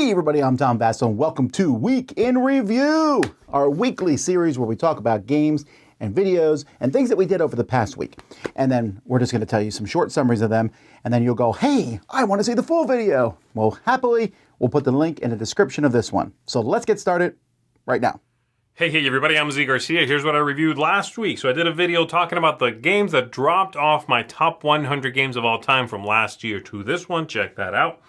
Hey everybody, I'm Tom Vasel, and welcome to Week in Review, our weekly series where we talk about games and videos and things that we did over the past week. And then we're just going to tell you some short summaries of them, and then you'll go, hey, I want to see the full video. Well, happily, we'll put the link in the description of this one. So let's get started right now. Hey everybody, I'm Z Garcia. Here's what I reviewed last week. So I did a video talking about the games that dropped off my top 100 games of all time from last year to this one. Check that out.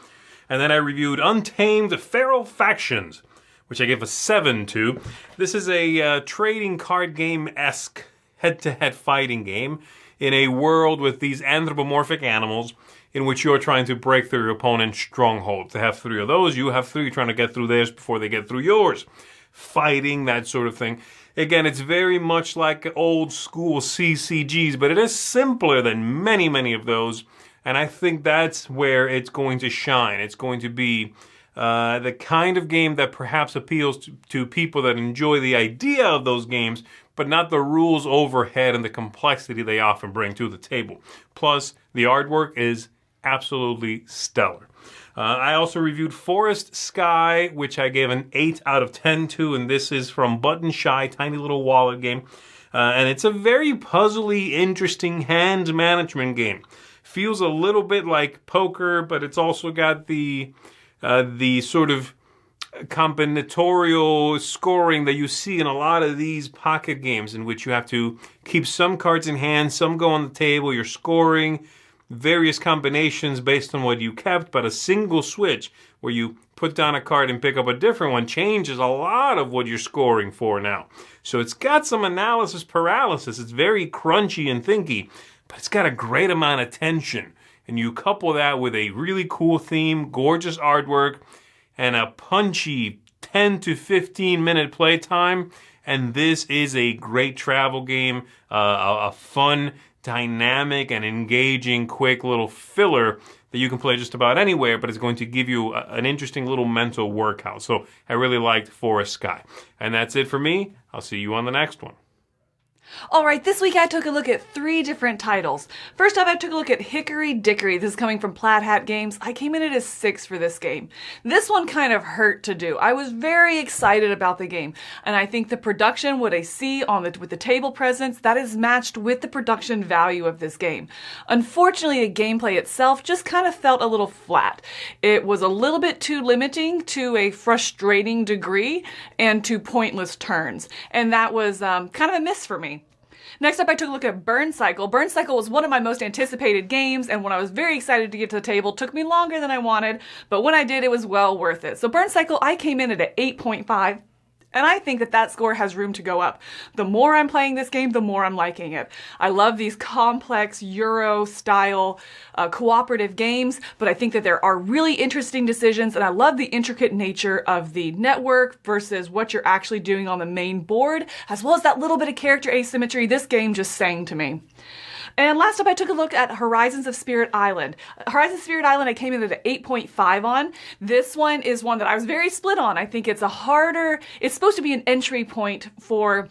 And then I reviewed Untamed Feral Factions, which I gave a 7 to. This is a trading card game-esque head-to-head fighting game in a world with these anthropomorphic animals in which you're trying to break through your opponent's stronghold. To have 3 of those, you have 3 trying to get through theirs before they get through yours. Fighting, that sort of thing. Again, it's very much like old school CCGs, but it is simpler than many of those. And I think that's where it's going to shine. It's going to be the kind of game that perhaps appeals to people that enjoy the idea of those games, but not the rules overhead and the complexity they often bring to the table. Plus, the artwork is absolutely stellar. I also reviewed Forest Skye, which I gave an 8 out of 10 to, and this is from Button Shy, tiny little wallet game. And it's a very puzzly, interesting hand management game. Feels a little bit like poker, but it's also got the sort of combinatorial scoring that you see in a lot of these pocket games in which you have to keep some cards in hand, some go on the table, you're scoring various combinations based on what you kept, but a single switch where you put down a card and pick up a different one changes a lot of what you're scoring for now. So it's got some analysis paralysis. It's very crunchy and thinky, but it's got a great amount of tension. And you couple that with a really cool theme, gorgeous artwork, and a punchy 10 to 15 minute playtime, and this is a great travel game, a fun, dynamic, and engaging, quick little filler that you can play just about anywhere, but it's going to give you an interesting little mental workout. So I really liked Forest Skye. And that's it for me. I'll see you on the next one. Alright, this week I took a look at 3 different titles. First off, I took a look at Hickory, Dickory. This is coming from Plaid Hat Games. I came in at a 6 for this game. This one kind of hurt to do. I was very excited about the game, and I think the production, what I see on with the table presence, that is matched with the production value of this game. Unfortunately, the gameplay itself just kind of felt a little flat. It was a little bit too limiting to a frustrating degree and to pointless turns, and that was kind of a miss for me. Next up, I took a look at Burncycle. Burncycle was one of my most anticipated games, and when I was very excited to get to the table, it took me longer than I wanted, but when I did, it was well worth it. So Burncycle, I came in at an 8.5. And I think that score has room to go up. The more I'm playing this game, the more I'm liking it. I love these complex Euro-style cooperative games, but I think that there are really interesting decisions, and I love the intricate nature of the network versus what you're actually doing on the main board, as well as that little bit of character asymmetry this game just sang to me. And last up, I took a look at Horizons of Spirit Island. Horizons of Spirit Island, I came in at an 8.5 on. This one is one that I was very split on. I think it's it's supposed to be an entry point for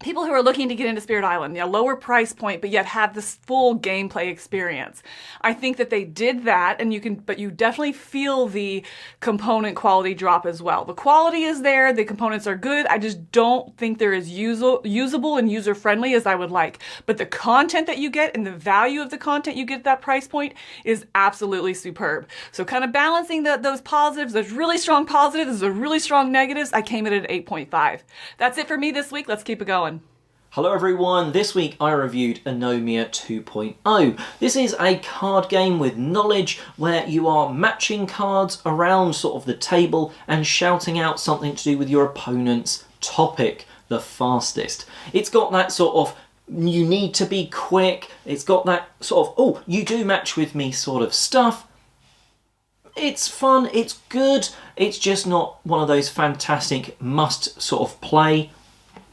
people who are looking to get into Spirit Island, a lower price point, but yet have this full gameplay experience. I think that they did that, but you definitely feel the component quality drop as well. The quality is there, the components are good, I just don't think they're as usable and user-friendly as I would like. But the content that you get and the value of the content you get at that price point is absolutely superb. So kind of balancing those positives, those really strong positives, those really strong negatives, I came in at 8.5. That's it for me this week, let's keep it going. Hello everyone, this week I reviewed Anomia 2.0. This is a card game with knowledge where you are matching cards around sort of the table and shouting out something to do with your opponent's topic the fastest. It's got that sort of you need to be quick, it's got that sort of oh you do match with me sort of stuff. It's fun, it's good, it's just not one of those fantastic must sort of play.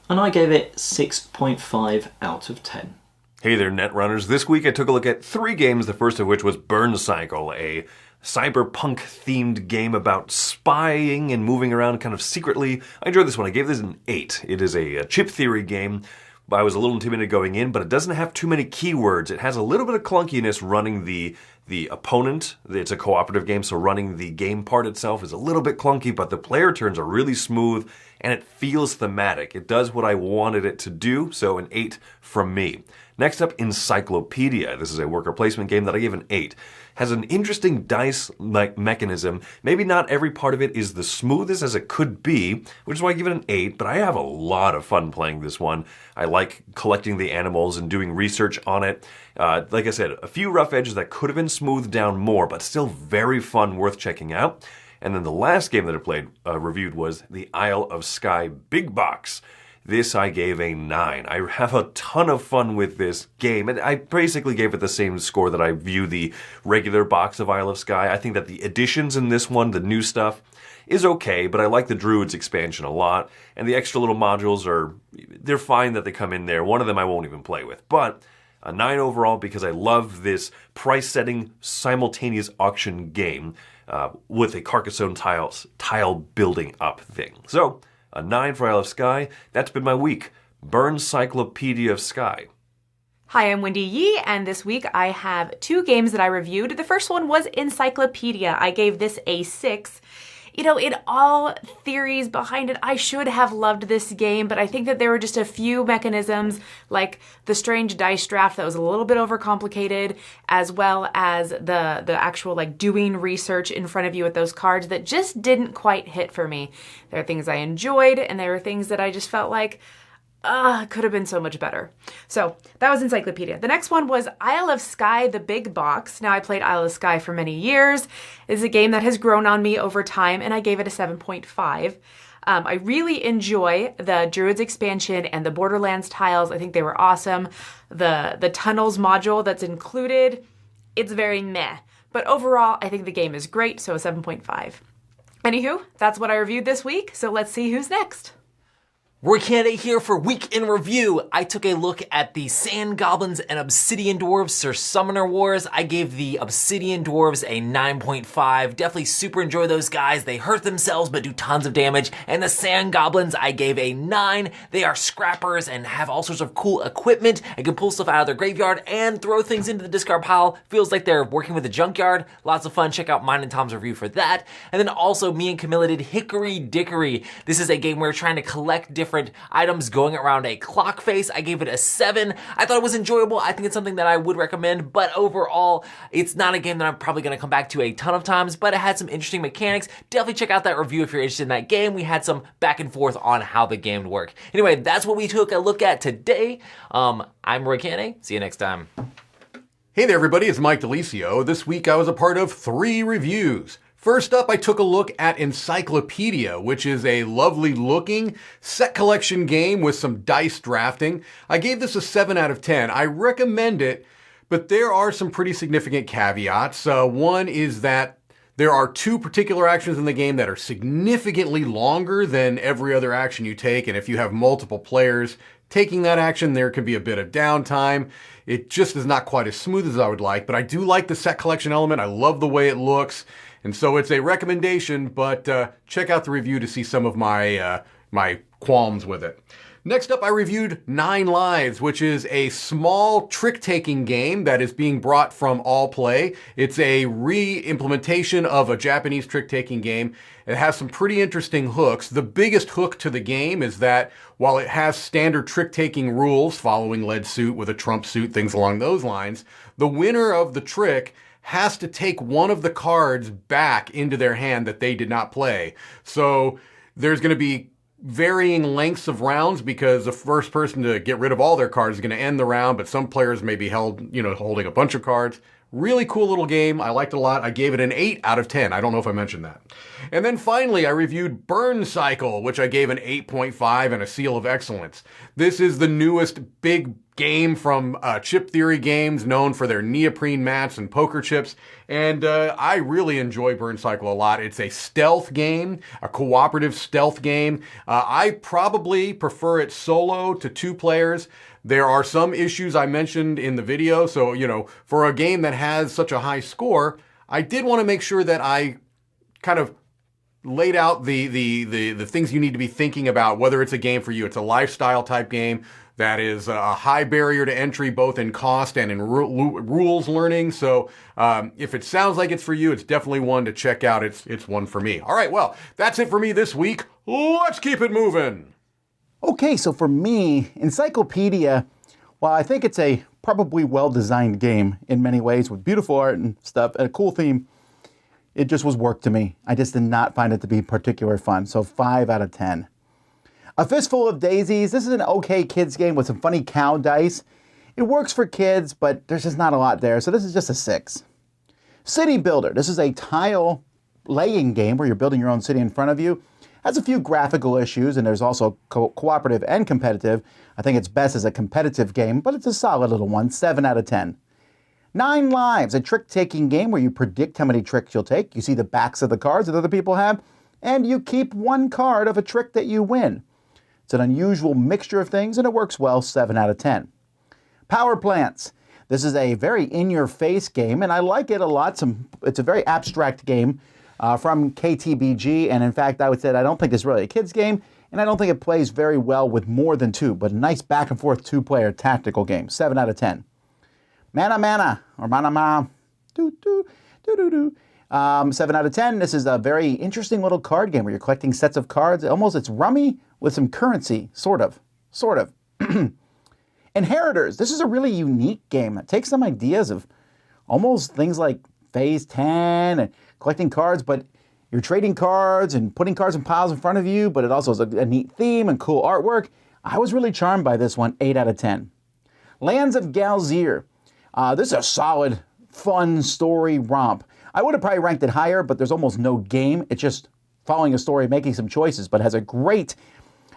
And I gave it 6.5 out of 10. Hey there, Netrunners. This week I took a look at 3 games, the first of which was Burncycle, a cyberpunk-themed game about spying and moving around kind of secretly. I enjoyed this one. I gave this an 8. It is a chip theory game. I was a little intimidated going in, but it doesn't have too many keywords. It has a little bit of clunkiness running the the opponent. It's a cooperative game, so running the game part itself is a little bit clunky, but the player turns are really smooth, and it feels thematic. It does what I wanted it to do, so an 8 from me. Next up, Encyclopedia. This is a worker placement game that I gave an 8. Has an interesting dice-like mechanism. Maybe not every part of it is the smoothest as it could be, which is why I give it an 8, but I have a lot of fun playing this one. I like collecting the animals and doing research on it. Like I said, a few rough edges that could have been smoothed down more, but still very fun, worth checking out. And then the last game that I reviewed was the Isle of Skye Big Box. This I gave a 9. I have a ton of fun with this game, and I basically gave it the same score that I view the regular box of Isle of Skye. I think that the additions in this one, the new stuff, is okay, but I like the Druids expansion a lot, and the extra little modules they're fine that they come in there. One of them I won't even play with, but a 9 overall because I love this price-setting simultaneous auction game with a Carcassonne tile building up thing. So, a 9 for Isle of Skye. That's been my week. Burncyclopedia of Skye. Hi, I'm Wendy Yi, and this week I have 2 games that I reviewed. The first one was Encyclopedia. I gave this a 6. You know, in all theories behind it, I should have loved this game, but I think that there were just a few mechanisms, like the strange dice draft that was a little bit overcomplicated, as well as the actual like doing research in front of you with those cards that just didn't quite hit for me. There are things I enjoyed, and there were things that I just felt like, could have been so much better. So that was Encyclopedia. The next one was Isle of Skye, the Big Box. Now, I played Isle of Skye for many years. It's a game that has grown on me over time, and I gave it a 7.5. I really enjoy the Druids expansion and the Borderlands tiles. I think they were awesome. The Tunnels module that's included, it's very meh. But overall, I think the game is great, so a 7.5. Anywho, that's what I reviewed this week, so let's see who's next. Roy Candidate here for Week in Review. I took a look at the Sand Goblins and Obsidian Dwarves Sir Summoner Wars. I gave the Obsidian Dwarves a 9.5. Definitely super enjoy those guys. They hurt themselves but do tons of damage. And the Sand Goblins, I gave a 9. They are scrappers and have all sorts of cool equipment and can pull stuff out of their graveyard and throw things into the discard pile. Feels like they're working with a junkyard. Lots of fun. Check out mine and Tom's review for that. And then also me and Camilla did Hickory Dickory. This is a game where we're trying to collect different items going around a clock face. I gave it a 7. I thought it was enjoyable. I think it's something that I would recommend, but overall, it's not a game that I'm probably going to come back to a ton of times, but it had some interesting mechanics. Definitely check out that review if you're interested in that game. We had some back and forth on how the game would work. Anyway, that's what we took a look at today. I'm Roy Canny. See you next time. Hey there, everybody. It's Mike Delicio. This week I was a part of 3 reviews. First up, I took a look at Encyclopedia, which is a lovely looking set collection game with some dice drafting. I gave this a 7 out of 10. I recommend it, but there are some pretty significant caveats. One is that there are 2 particular actions in the game that are significantly longer than every other action you take, and if you have multiple players taking that action, there could be a bit of downtime. It just is not quite as smooth as I would like, but I do like the set collection element. I love the way it looks. And so it's a recommendation, but check out the review to see some of my my qualms with it. Next up, I reviewed 9 Lives, which is a small trick-taking game that is being brought from All Play. It's a re-implementation of a Japanese trick-taking game. It has some pretty interesting hooks. The biggest hook to the game is that while it has standard trick-taking rules, following lead suit with a trump suit, things along those lines, the winner of the trick has to take one of the cards back into their hand that they did not play. So there's going to be varying lengths of rounds because the first person to get rid of all their cards is going to end the round, but some players may be holding a bunch of cards. Really cool little game. I liked it a lot. I gave it an 8 out of 10. I don't know if I mentioned that. And then finally, I reviewed Burncycle, which I gave an 8.5 and a seal of excellence. This is the newest big game from Chip Theory Games, known for their neoprene mats and poker chips. And I really enjoy Burncycle a lot. It's a stealth game, a cooperative stealth game. I probably prefer it solo to 2 players. There are some issues I mentioned in the video. So, for a game that has such a high score, I did want to make sure that I kind of laid out the things you need to be thinking about, whether it's a game for you. It's a lifestyle type game that is a high barrier to entry, both in cost and in rules learning. So if it sounds like it's for you, it's definitely one to check out. It's one for me. All right, well, that's it for me this week. Let's keep it moving. Okay, so for me, Encyclopedia, well, I think it's a probably well-designed game in many ways with beautiful art and stuff and a cool theme. It just was work to me. I just did not find it to be particularly fun. So 5 out of 10. A Fistful of Daisies. This is an okay kids game with some funny cow dice. It works for kids, but there's just not a lot there. So this is just a 6. City Builder. This is a tile laying game where you're building your own city in front of you. Has a few graphical issues, and there's also cooperative and competitive. I think it's best as a competitive game, but it's a solid little one. 7 out of 10. 9 Lives, a trick-taking game where you predict how many tricks you'll take. You see the backs of the cards that other people have, and you keep one card of a trick that you win. It's an unusual mixture of things, and it works well. 7 out of 10. Power Plants. This is a very in-your-face game, and I like it a lot. It's a very abstract game from KTBG, and in fact, I would say I don't think it's really a kid's game, and I don't think it plays very well with more than 2, but a nice back-and-forth 2-player tactical game. 7 out of 10. Mana, or Mana, 7 out of 10. This is a very interesting little card game where you're collecting sets of cards. It's rummy with some currency, sort of. Inheritors. This is a really unique game that takes some ideas of almost things like Phase 10 and collecting cards, but you're trading cards and putting cards in piles in front of you, but it also has a neat theme and cool artwork. I was really charmed by this one. 8 out of 10. Lands of Galzyr. This is a solid, fun story romp. I would have probably ranked it higher, but there's almost no game. It's just following a story, making some choices, but it has a great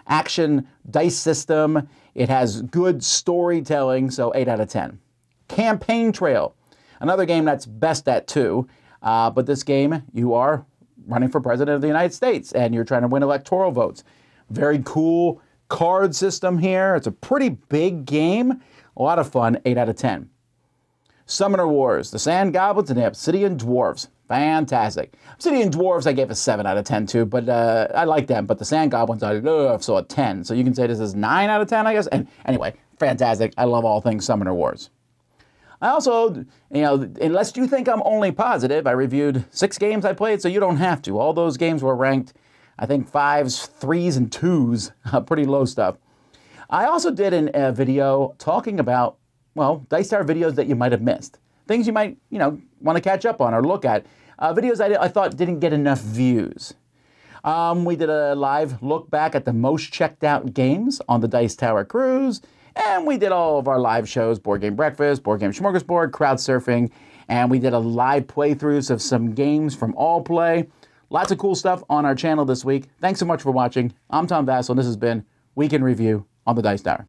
action dice system. It has good storytelling, so 8 out of 10. Campaign Trail. Another game that's best at 2, but this game, you are running for president of the United States, and you're trying to win electoral votes. Very cool card system here. It's a pretty big game. A lot of fun. 8 out of 10. Summoner Wars, the Sand Goblins and the Obsidian Dwarves. Fantastic. Obsidian Dwarves I gave a 7 out of 10 too, but I like them. But the Sand Goblins I love, so a 10. So you can say this is 9 out of 10, I guess. And anyway, fantastic. I love all things Summoner Wars. I also, unless you think I'm only positive, I reviewed 6 games I played, so you don't have to. All those games were ranked, I think, 5s, 3s, and 2s. Pretty low stuff. I also did a video talking about, Dice Tower videos that you might have missed. Things you might, want to catch up on or look at. Videos I thought didn't get enough views. We did a live look back at the most checked out games on the Dice Tower cruise. And we did all of our live shows, Board Game Breakfast, Board Game Smorgasbord, Crowd Surfing. And we did a live playthroughs of some games from All Play. Lots of cool stuff on our channel this week. Thanks so much for watching. I'm Tom Vasel, and this has been Week in Review on the Dice Tower.